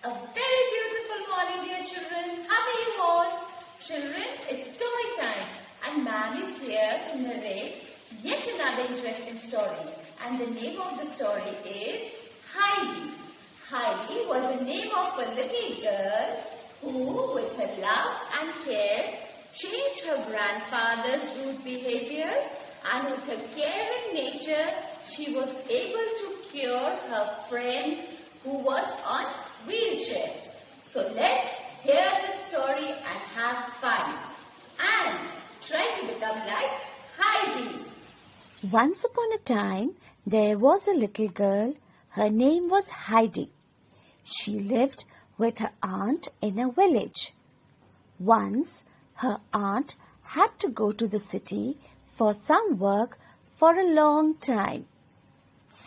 A very beautiful morning, dear children. How are you all? Children, it's story time, and Ma'am is here to narrate yet another interesting story. And the name of the story is Heidi. Heidi was the name of a little girl who, with her love and care, changed her grandfather's rude behavior, and with her caring nature, she was able to cure her friend who was on wheelchair. So let's hear the story and have fun and try to become like Heidi. Once upon a time, there was a little girl. Her name was Heidi. She lived with her aunt in a village. Once, her aunt had to go to the city for some work for a long time.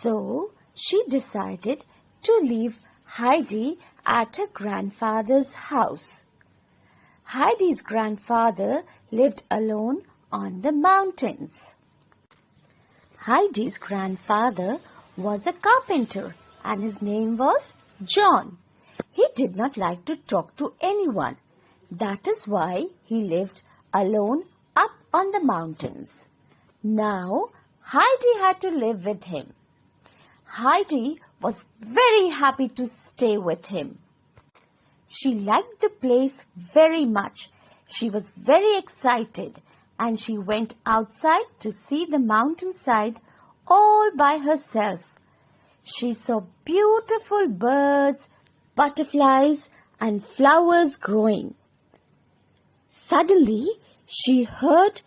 So, she decided to leave Heidi at her grandfather's house. Heidi's grandfather lived alone on the mountains. Heidi's grandfather was a carpenter and his name was John. He did not like to talk to anyone. That is why he lived alone up on the mountains. Now, Heidi had to live with him. Heidi was very happy to stay with him. She liked the place very much. She was very excited and she went outside to see the mountainside all by herself. She saw beautiful birds, butterflies, and flowers growing. Suddenly, she heard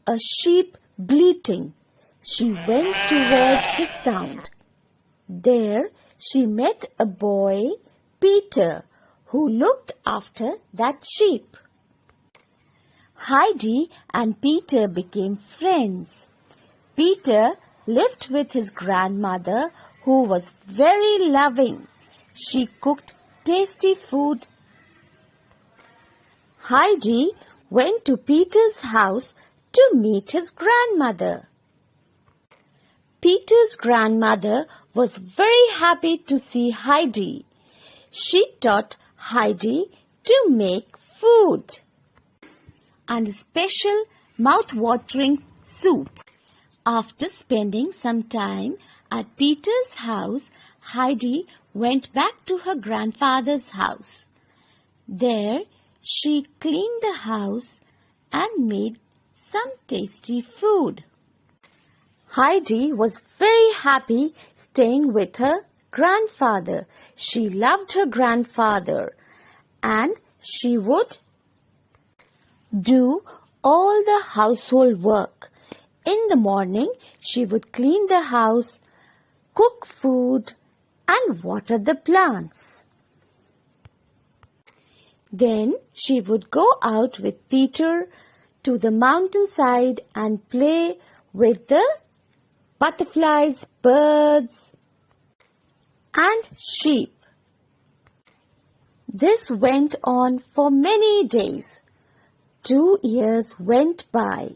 a sheep bleating. She went towards the sound. There, she met a boy, Peter, who looked after that sheep. Heidi and Peter became friends. Peter lived with his grandmother, who was very loving. She cooked tasty food. Heidi went to Peter's house to meet his grandmother. Peter's grandmother was very happy to see Heidi. She taught Heidi to make food and a special mouth-watering soup. After spending some time at Peter's house, Heidi went back to her grandfather's house. There, she cleaned the house and made some tasty food. Heidi was very happy staying with her grandfather. She loved her grandfather and she would do all the household work. In the morning, she would clean the house, cook food, and water the plants. Then she would go out with Peter to the mountainside and play with the butterflies, birds, and sheep. This went on for many days. 2 years went by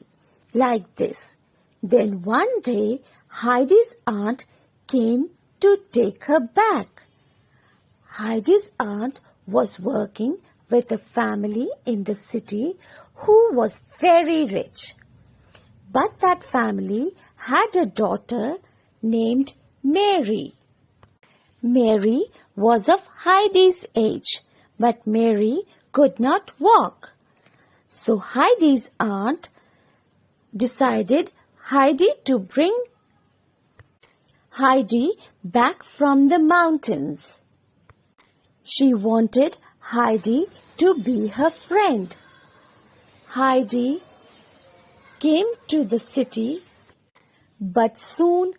like this. Then one day, Heidi's aunt came to take her back. Heidi's aunt was working with a family in the city who was very rich. But that family had a daughter named Mary. Mary was of Heidi's age, but Mary could not walk. So Heidi's aunt decided Heidi to bring Heidi back from the mountains. She wanted Heidi to be her friend. Heidi came to the city, but soon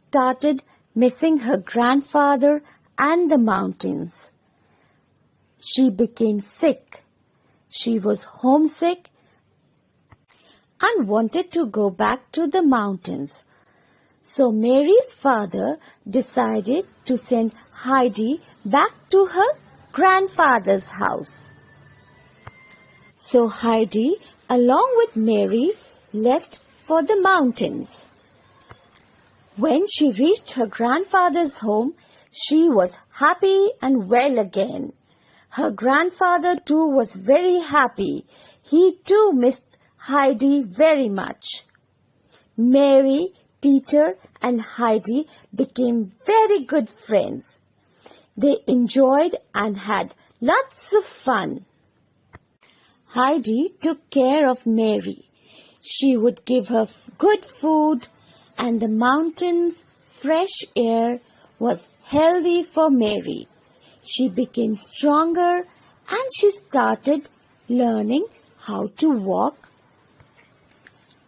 started missing her grandfather and the mountains. She became sick. She was homesick and wanted to go back to the mountains. So Mary's father decided to send Heidi back to her grandfather's house. So Heidi, along with Mary, left for the mountains. When she reached her grandfather's home, she was happy and well again. Her grandfather too was very happy. He too missed Heidi very much. Mary, Peter and Heidi became very good friends. They enjoyed and had lots of fun. Heidi took care of Mary. She would give her good food, and the mountains' fresh air was healthy for Mary. She became stronger and she started learning how to walk.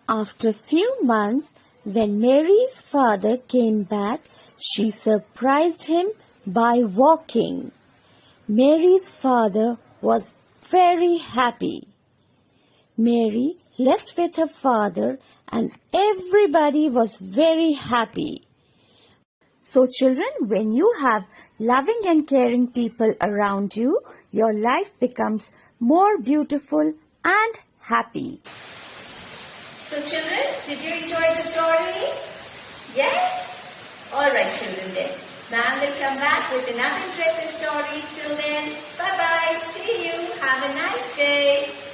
After a few months, when Mary's father came back, she surprised him by walking. Mary's father was very happy. Mary left with her father and everybody was very happy. So children, when you have loving and caring people around you, your life becomes more beautiful and happy. So children, did you enjoy the story? Yes? Alright children then. Ma'am will come back with another interesting story. Till then, bye-bye. See you. Have a nice day.